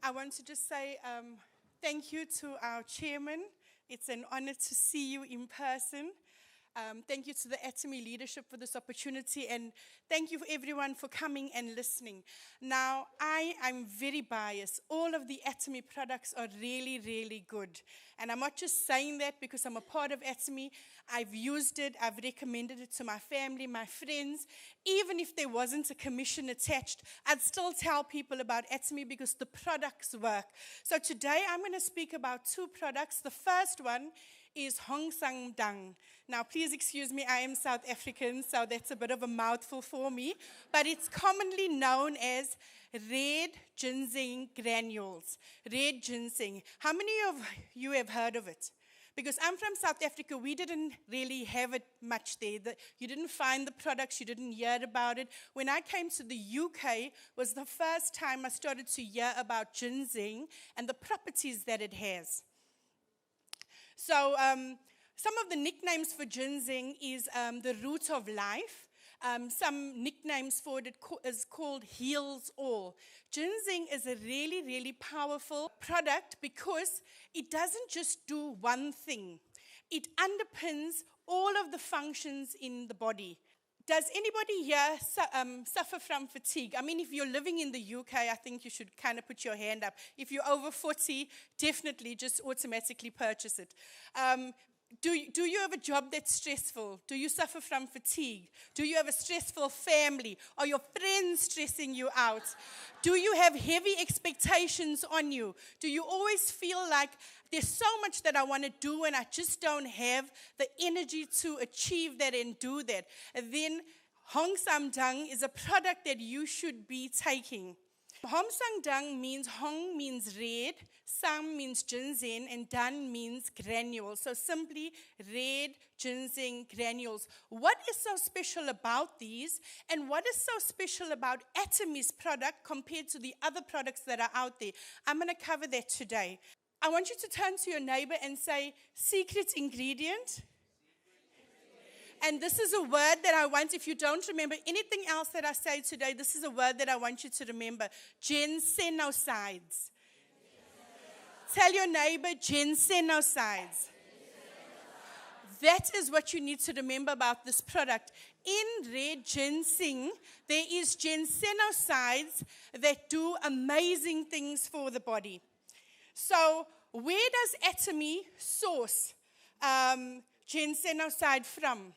I want to just say thank you to our chairman. It's an honor to see you in person. Thank you to the Atomy leadership for this opportunity, and thank you everyone for coming and listening. Now, I'm very biased. All of the Atomy products are really, really good. And I'm not just saying that because I'm a part of Atomy. I've used it, I've recommended it to my family, my friends. Even if there wasn't a commission attached, I'd still tell people about Atomy because the products work. So today I'm going to speak about two products. The first one is Hongsamdan. Now, please excuse me, I am South African, so that's a bit of a mouthful for me. But it's commonly known as red ginseng granules. Red ginseng. How many of you have heard of it? Because I'm from South Africa, we didn't really have it much there. You didn't find the products, you didn't hear about it. When I came to the UK, was the first time I started to hear about ginseng and the properties that it has. So some of the nicknames for ginseng is the root of life. Some nicknames for it is called heals all. Ginseng is a really, really powerful product because it doesn't just do one thing. It underpins all of the functions in the body. Does anybody here suffer from fatigue? I mean, if you're living in the UK, I think you should kind of put your hand up. If you're over 40, definitely just automatically purchase it. Do you have a job that's stressful? Do you suffer from fatigue? Do you have a stressful family? Are your friends stressing you out? Do you have heavy expectations on you? Do you always feel like there's so much that I want to do and I just don't have the energy to achieve that and do that? And then Hongsamdan is a product that you should be taking. Hongsamdan means Hong means red, Sam means ginseng, and Dan means granules. So simply red ginseng granules. What is so special about these, and what is so special about Atomy's product compared to the other products that are out there? I'm going to cover that today. I want you to turn to your neighbor and say, secret ingredient. And this is a word that I want, if you don't remember anything else that I say today, this is a word that I want you to remember. Ginsenosides. Tell your neighbor, ginsenosides. That is what you need to remember about this product. In red ginseng, there is ginsenosides that do amazing things for the body. So where does Atomy source ginsenoside from?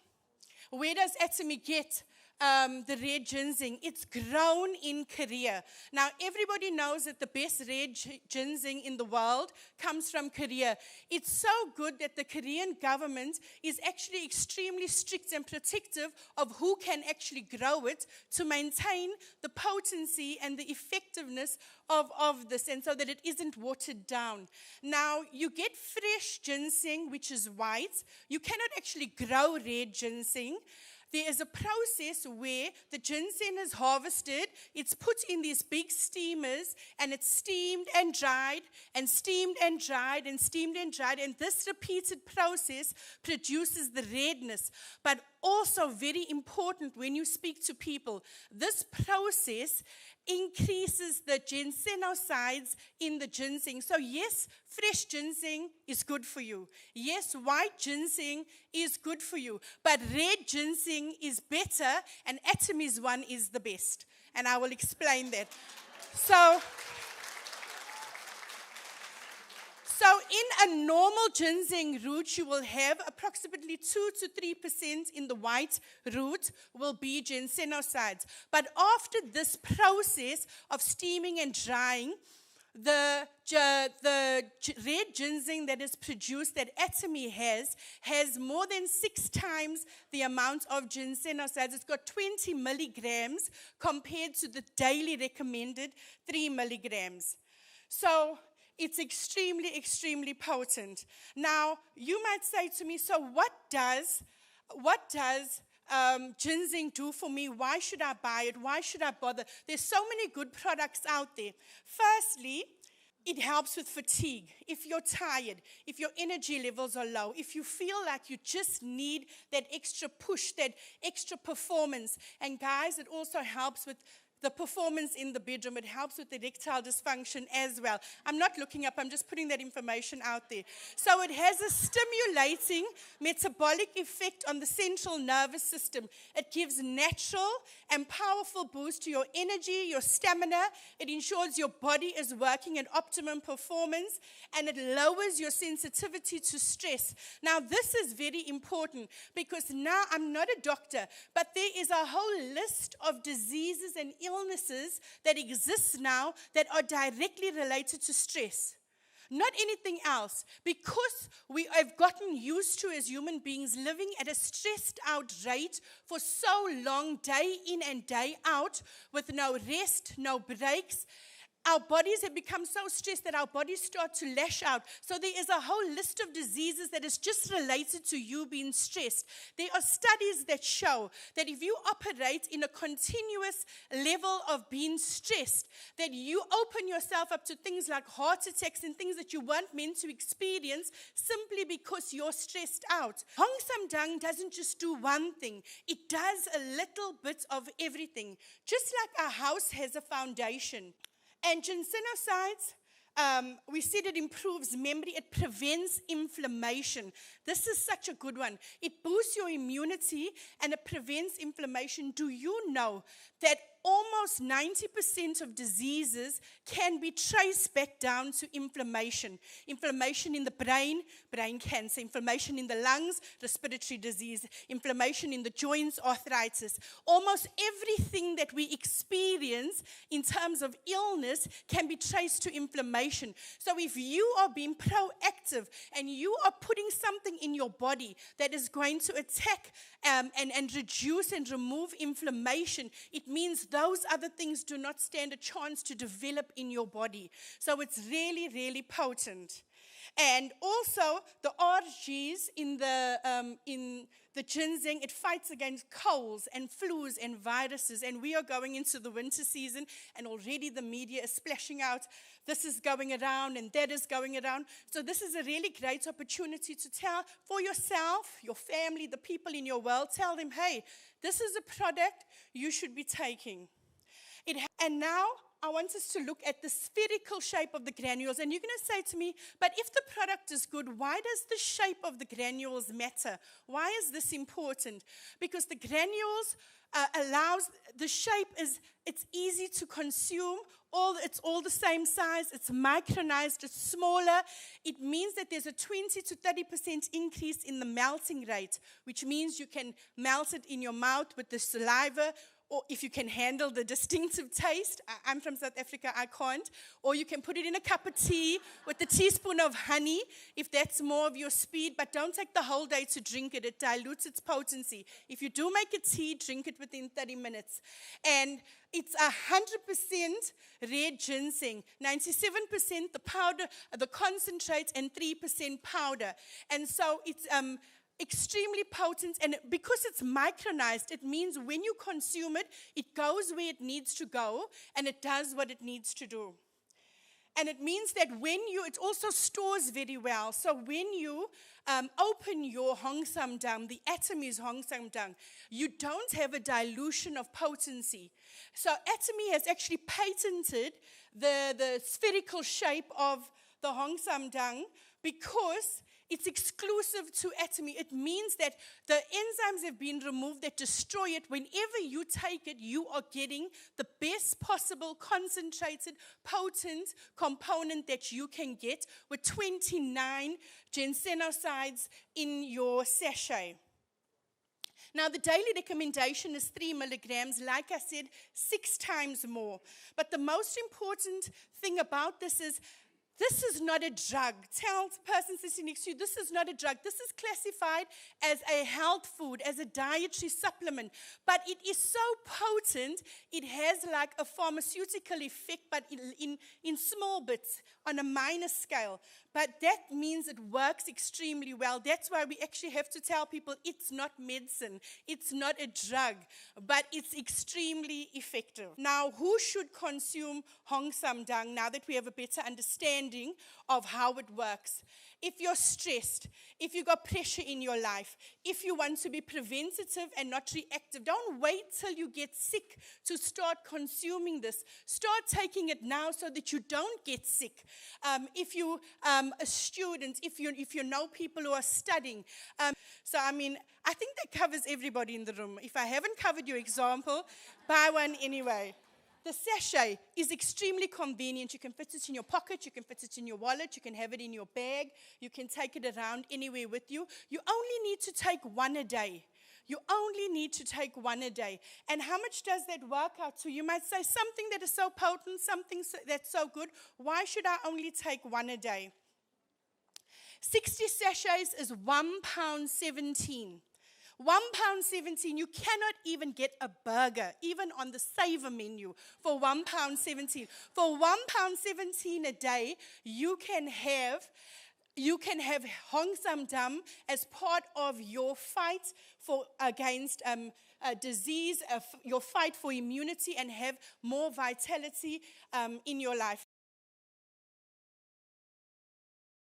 Where does Atomy get the red ginseng? It's grown in Korea. Now, everybody knows that the best red ginseng in the world comes from Korea. It's so good that the Korean government is actually extremely strict and protective of who can actually grow it to maintain the potency and the effectiveness of this, and so that it isn't watered down. Now, you get fresh ginseng, which is white. You cannot actually grow red ginseng. There is a process where the ginseng is harvested, it's put in these big steamers, and it's steamed and dried, and steamed and dried, and steamed and dried, and this repeated process produces the redness. But also very important when you speak to people, this process increases the ginsenosides in the ginseng. So yes, fresh ginseng is good for you. Yes, white ginseng is good for you. But red ginseng is better, and Atomy's one is the best. And I will explain that. So in a normal ginseng root, you will have approximately 2 to 3% in the white root will be ginsenosides. But after this process of steaming and drying, the red ginseng that is produced, that Atomy has more than 6 times the amount of ginsenosides. It's got 20 milligrams compared to the daily recommended 3 milligrams. So it's extremely, extremely potent. Now, you might say to me, so what does ginseng do for me? Why should I buy it? Why should I bother? There's so many good products out there. Firstly, it helps with fatigue. If you're tired, if your energy levels are low, if you feel like you just need that extra push, that extra performance. And guys, it also helps with the performance in the bedroom. It helps with erectile dysfunction as well. I'm not looking up, I'm just putting that information out there. So it has a stimulating metabolic effect on the central nervous system. It gives natural and powerful boost to your energy, your stamina. It ensures your body is working at optimum performance, and it lowers your sensitivity to stress. Now, this is very important because now I'm not a doctor, but there is a whole list of diseases and illnesses that exist now that are directly related to stress. Not anything else, because we have gotten used to, as human beings, living at a stressed out rate for so long, day in and day out, with no rest, no breaks. Our bodies have become so stressed that our bodies start to lash out. So there is a whole list of diseases that is just related to you being stressed. There are studies that show that if you operate in a continuous level of being stressed, that you open yourself up to things like heart attacks and things that you weren't meant to experience simply because you're stressed out. Hongsamdan doesn't just do one thing. It does a little bit of everything. Just like our house has a foundation. And ginsenosides, we said it improves memory, it prevents inflammation. This is such a good one. It boosts your immunity and it prevents inflammation. Do you know that almost 90% of diseases can be traced back down to inflammation? Inflammation in the brain, brain cancer. Inflammation in the lungs, respiratory disease. Inflammation in the joints, arthritis. Almost everything that we experience in terms of illness can be traced to inflammation. So if you are being proactive and you are putting something in your body that is going to attack and reduce and remove inflammation, it means those other things do not stand a chance to develop in your body. So it's really, really potent. And also the RGs in the ginseng, it fights against colds and flus and viruses. And we are going into the winter season, and already the media is splashing out, this is going around and that is going around. So this is a really great opportunity to tell for yourself, your family, the people in your world, tell them, hey, this is a product you should be taking. And now I want us to look at the spherical shape of the granules. And you're going to say to me, but if the product is good, why does the shape of the granules matter? Why is this important? Because the granules allows, the shape is, it's easy to consume. It's all the same size. It's micronized. It's smaller. It means that there's a 20 to 30% increase in the melting rate, which means you can melt it in your mouth with the saliva, or if you can handle the distinctive taste. I'm from South Africa, I can't. Or you can put it in a cup of tea with a teaspoon of honey, if that's more of your speed. But don't take the whole day to drink it. It dilutes its potency. If you do make a tea, drink it within 30 minutes. And it's 100% red ginseng, 97% the powder, the concentrate, and 3% powder. And so it's extremely potent, and because it's micronized, it means when you consume it, it goes where it needs to go, and it does what it needs to do. And it means that it also stores very well. So when you open your Hongsamdan, the Atomy Hongsamdan, you don't have a dilution of potency. So Atomy has actually patented the spherical shape of the Hongsamdan because it's exclusive to Atomy. It means that the enzymes have been removed that destroy it. Whenever you take it, you are getting the best possible concentrated, potent component that you can get with 29 ginsenosides in your sachet. Now, the daily recommendation is 3 milligrams, like I said, 6 times more. But the most important thing about this is not a drug. Tell the person sitting next to you, this is not a drug. This is classified as a health food, as a dietary supplement. But it is so potent, it has like a pharmaceutical effect, but in small bits, on a minor scale. But that means it works extremely well. That's why we actually have to tell people it's not medicine, it's not a drug, but it's extremely effective. Now, who should consume Hongsamdan now that we have a better understanding understanding of how it works. If you're stressed, if you've got pressure in your life, if you want to be preventative and not reactive, don't wait till you get sick to start consuming this. Start taking it now so that you don't get sick. If you a student, if you know people who are studying. I think that covers everybody in the room. If I haven't covered your example, buy one anyway. The sachet is extremely convenient. You can fit it in your pocket, you can fit it in your wallet, you can have it in your bag, you can take it around anywhere with you. You only need to take one a day. You only need to take one a day. And how much does that work out to? You might say something that is so potent, something that's so good. Why should I only take one a day? 60 sachets is £1.17. £1.17, you cannot even get a burger, even on the Savor menu, for £1.17. For £1.17 a day, you can have Hongsamdan as part of your fight against disease, your fight for immunity, and have more vitality in your life.